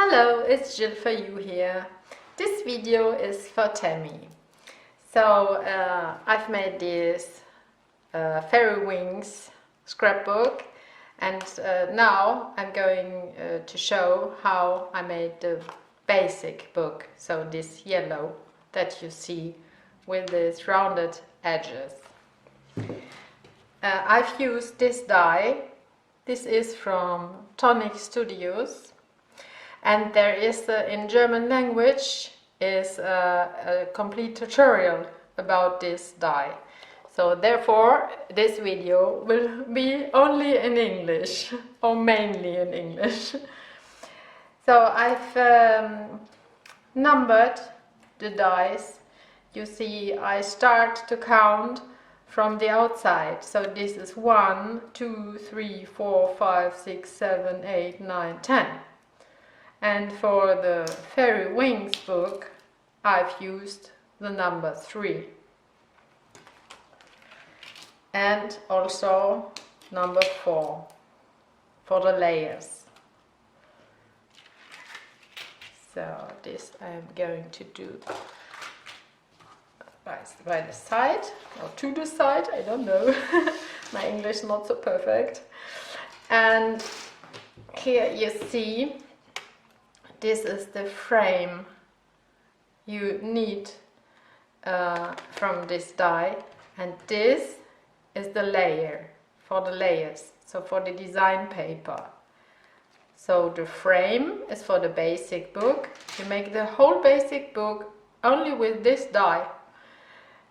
Hello, it's Jill for you here. This video is for Tami. So I've made this Fairy Wings scrapbook, and now I'm going to show how I made the basic book. So this yellow that you see with these rounded edges. I've used this die. This is from Tonic Studios. And there is, in German language, is a complete tutorial about this die. So therefore, this video will be only in English, or mainly in English. So I've numbered the dies. You see, I start to count from the outside. So this is 1, 2, 3, 4, 5, 6, 7, 8, 9, 10. And for the Fairy Wings book, I've used the number 3. And also number 4 for the layers. So this I'm going to do by the side, or to the side, I don't know. My English is not so perfect. And here you see, this is the frame you need from this die, and this is the layer for the layers, so for the design paper. So the frame is for the basic book. You make the whole basic book only with this die,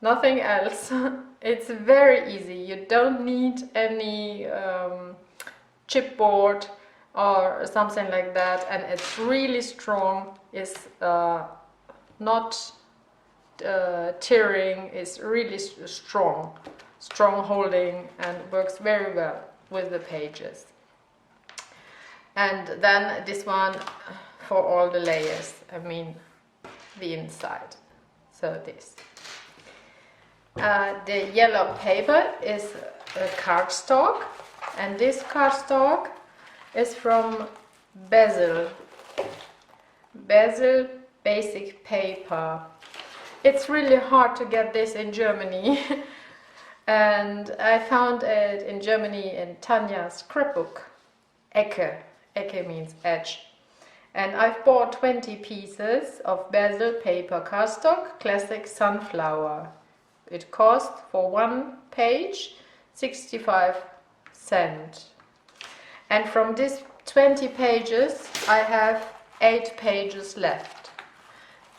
nothing else. It's very easy. You don't need any chipboard or something like that, and it's really strong. It's not tearing. It's really strong holding, and works very well with the pages. And then this one for all the layers, I mean the inside. So this. The yellow paper is a cardstock, and this cardstock is from Basil basic paper. It's really hard to get this in Germany. And I found it in Germany in Tanya's scrapbook. Ecke means edge. And I've bought 20 pieces of Basil paper cardstock, classic sunflower. It cost for one page 65 cents. And from these 20 pages, I have 8 pages left.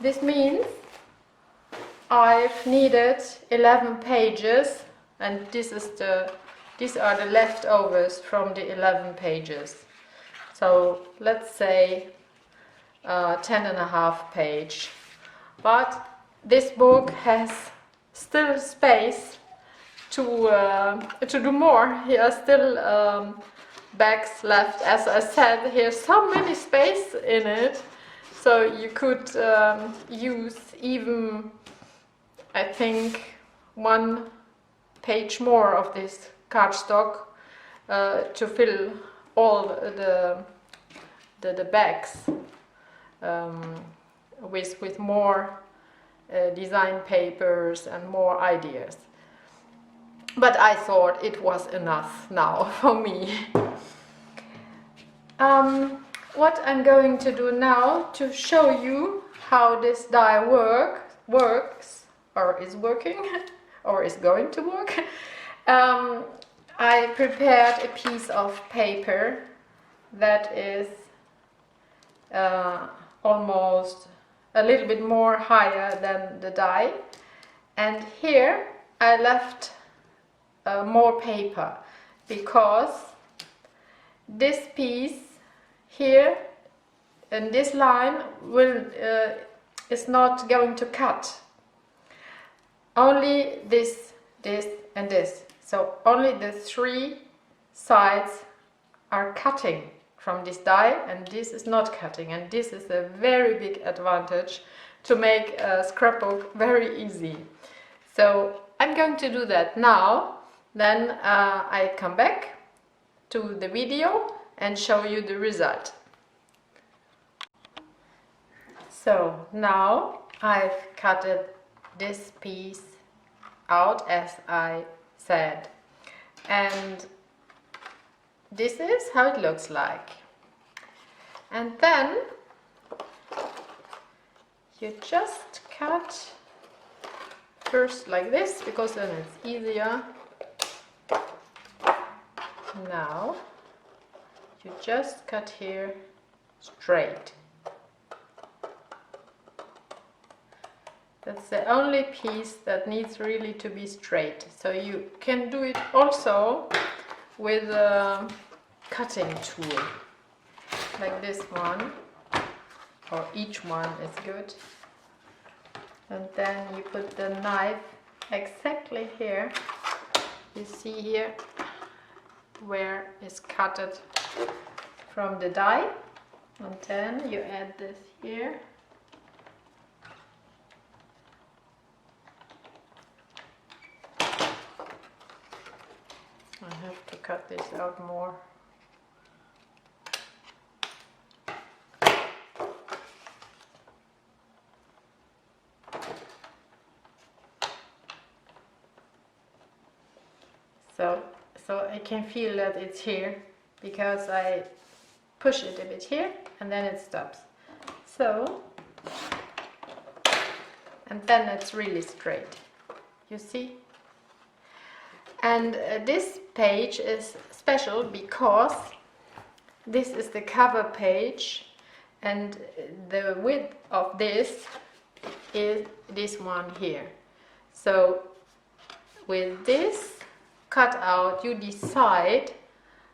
This means I've needed 11 pages, and these are the leftovers from the 11 pages. So let's say 10.5 page. But this book has still space to do more. Here are still bags left. As I said, here's so many space in it, so you could use even, I think, 1 page more of this cardstock to fill all the bags with more design papers and more ideas. But I thought it was enough now for me. What I'm going to do now to show you how this die works, or is working, or is going to work. I prepared a piece of paper that is almost a little bit more higher than the die, and here I left more paper, because this piece here and this line is not going to cut. Only this, and this. So only the 3 sides are cutting from this die, and this is not cutting, and this is a very big advantage to make a scrapbook very easy. So I'm going to do that now. Then I come back to the video and show you the result. So now I've cut this piece out as I said, and this is how it looks like. And then you just cut first like this, because then it's easier. Now you just cut here straight. That's the only piece that needs really to be straight. So you can do it also with a cutting tool, like this one, or each one is good. And then you put the knife exactly here. You see here where it's cutted from the die, and then you add this here. I have to cut this out more. So I can feel that it's here, because I push it a bit here and then it stops. So, and then it's really straight, you see? And this page is special because this is the cover page, and the width of this is this one here. So with this cutout you decide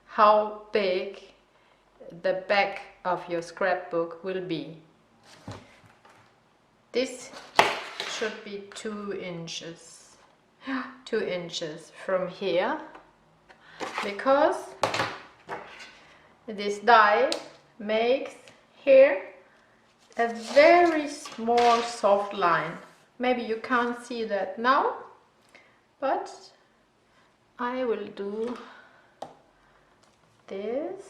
how big the back of your scrapbook will be. This should be 2 inches. 2 inches from here, because this die makes here a very small soft line. Maybe you can't see that now, but I will do this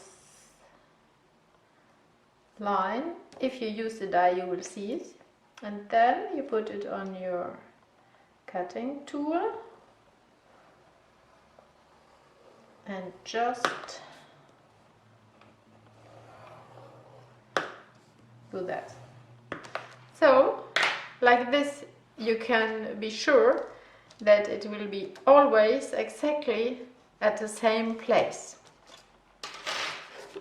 line. If you use the die you will see it, and then you put it on your cutting tool and just do that. So like this you can be sure that it will be always exactly at the same place.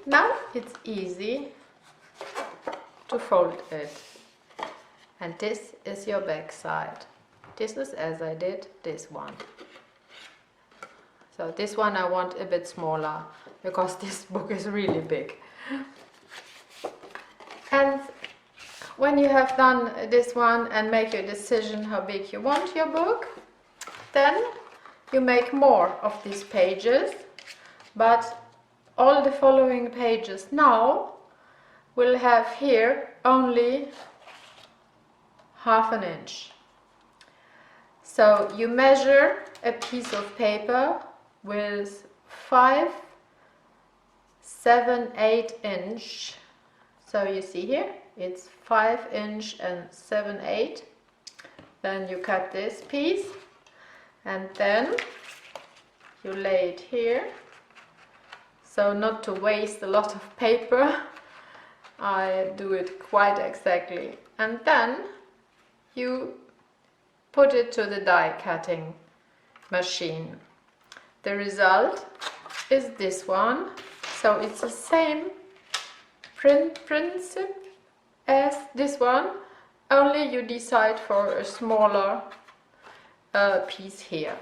Now it's easy to fold it, and this is your back side. This is as I did this one. So this one I want a bit smaller, because this book is really big. And when you have done this one and make your decision how big you want your book, then you make more of these pages, but all the following pages now will have here only ½ inch. So you measure a piece of paper with 5, 7, 8 inch. So you see here it's 5 inch and 7, 8. Then you cut this piece, and then you lay it here. So not to waste a lot of paper, I do it quite exactly. And then you put it to the die cutting machine. The result is this one. So it's the same principle as this one, only you decide for a smaller piece here.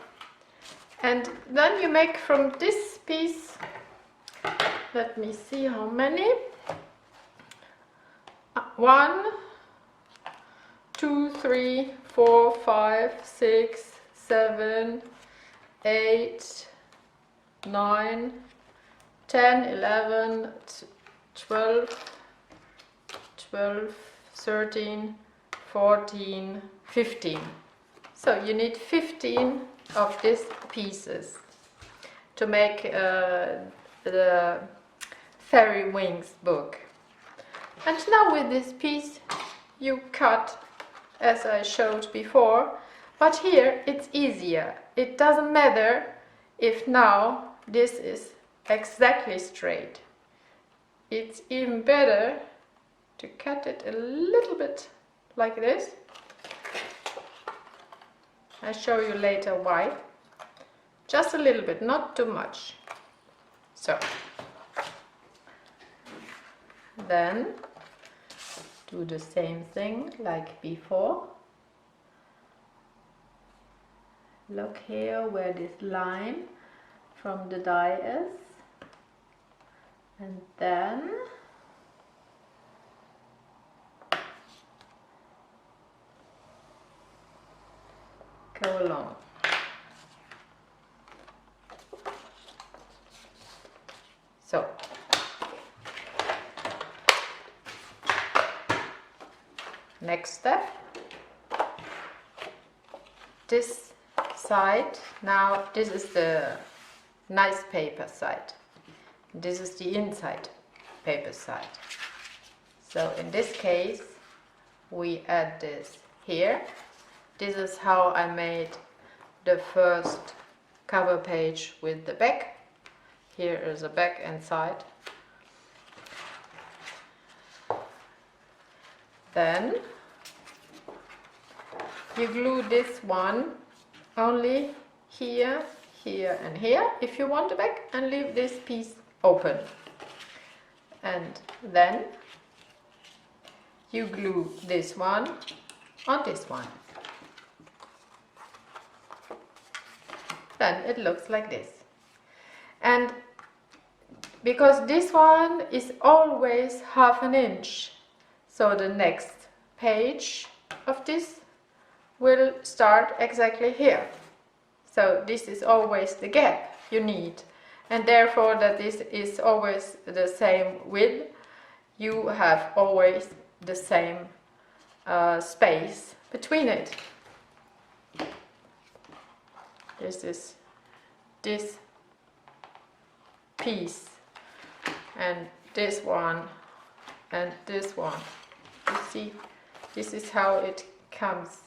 And then you make from this piece, let me see how many, 1, 2, 3, 4, 5, 6, 7, 8, 9, 10, 11, 12, 13, 14, 15. So you need 15 of these pieces to make the Fairy Wings book. And now with this piece you cut as I showed before, but here it's easier. It doesn't matter if now this is exactly straight. It's even better to cut it a little bit like this. I'll show you later why. Just a little bit, not too much. So, then do the same thing like before. Look here where this line from the die is, and then go along. So, next step, this side, now this is the nice paper side, this is the inside paper side. So in this case we add this here. This is how I made the first cover page with the back. Here is a back and side. Then you glue this one only here, here and here if you want the back, and leave this piece open. And then you glue this one on this one. Then it looks like this. And because this one is always 1/2 inch, so the next page of this will start exactly here. So this is always the gap you need, and therefore that this is always the same width, you have always the same space between it. This is this piece and this one and this one. You see, this is how it comes.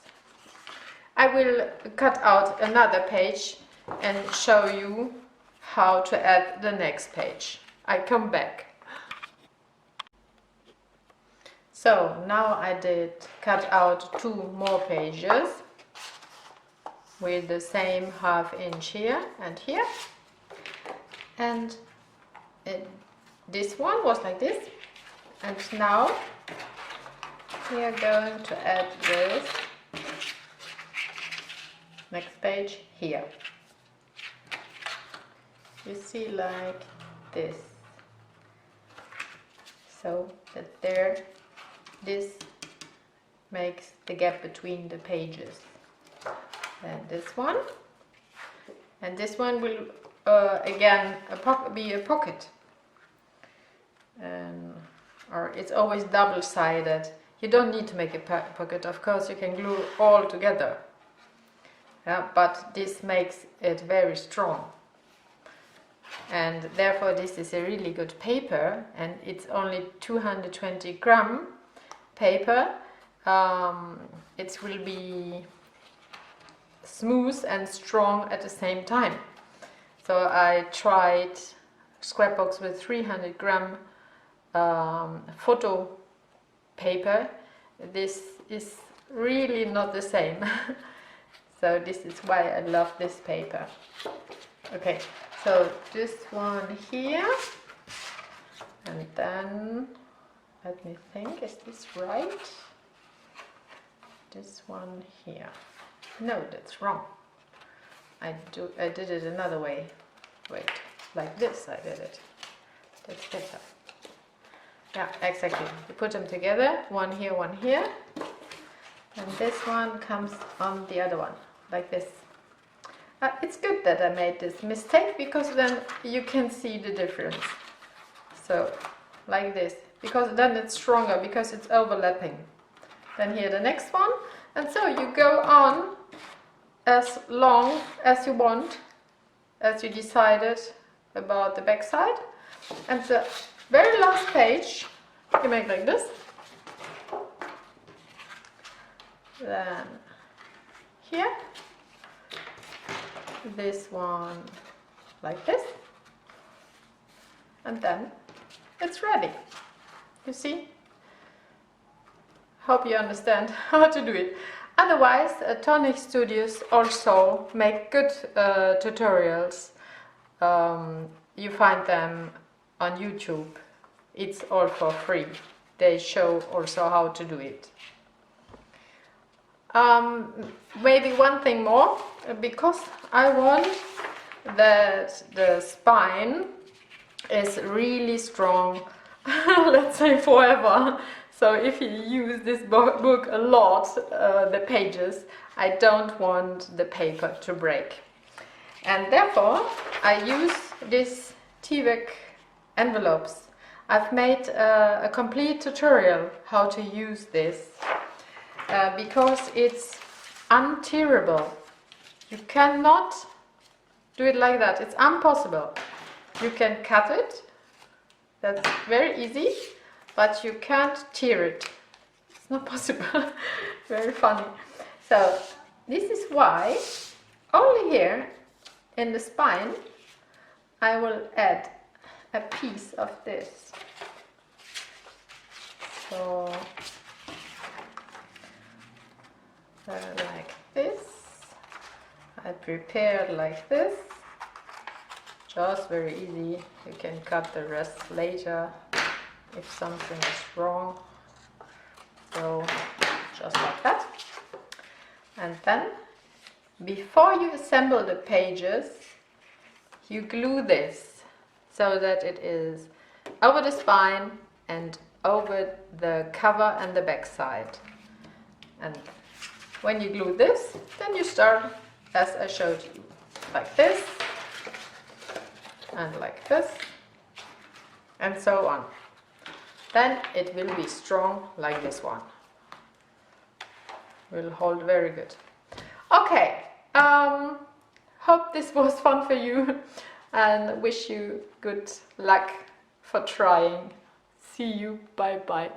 I will cut out another page and show you how to add the next page. I come back. So now I did cut out 2 more pages with the same 1/2 inch here and here, and this one was like this, and now we are going to add this next page here. You see, like this, so that there, this makes the gap between the pages. And this one, and this one will again be a pocket, or it's always double-sided. You don't need to make a pocket, of course you can glue all together, but this makes it very strong, and therefore this is a really good paper, and it's only 220 gram paper. It will be smooth and strong at the same time. So I tried scrapbooks with 300 gram photo paper. This is really not the same. So this is why I love this paper. Okay, so this one here, and then let me think, is this right? This one here. No, that's wrong. I did it another way. Wait, like this I did it. That's better. Yeah, exactly. You put them together, one here, and this one comes on the other one, like this. It's good that I made this mistake, because then you can see the difference. So, like this, because then it's stronger, because it's overlapping. Then here the next one, and so you go on as long as you want, as you decided about the back side, and the very last page you make like this, Then here, this one like this, and then it's ready. You see? Hope you understand how to do it. Otherwise, Tonic Studios also make good tutorials. You find them on YouTube. It's all for free. They show also how to do it. Maybe one thing more, because I want that the spine is really strong, let's say forever. So if you use this book a lot, the pages, I don't want the paper to break. And therefore I use these TYVEK envelopes. I've made a complete tutorial how to use this because it's untearable. You cannot do it like that. It's impossible. You can cut it. That's very easy, but you can't tear it. It's not possible. Very funny. So this is why only here in the spine I will add a piece of this. So like this. I prepared like this. Just very easy. You can cut the rest later if something is wrong. So just like that. And then before you assemble the pages, you glue this so that it is over the spine and over the cover and the back side. And when you glue this, then you start as I showed you, like this and like this and so on. Then it will be strong like this one. Will hold very good. Okay, hope this was fun for you and wish you good luck for trying. See you, bye bye.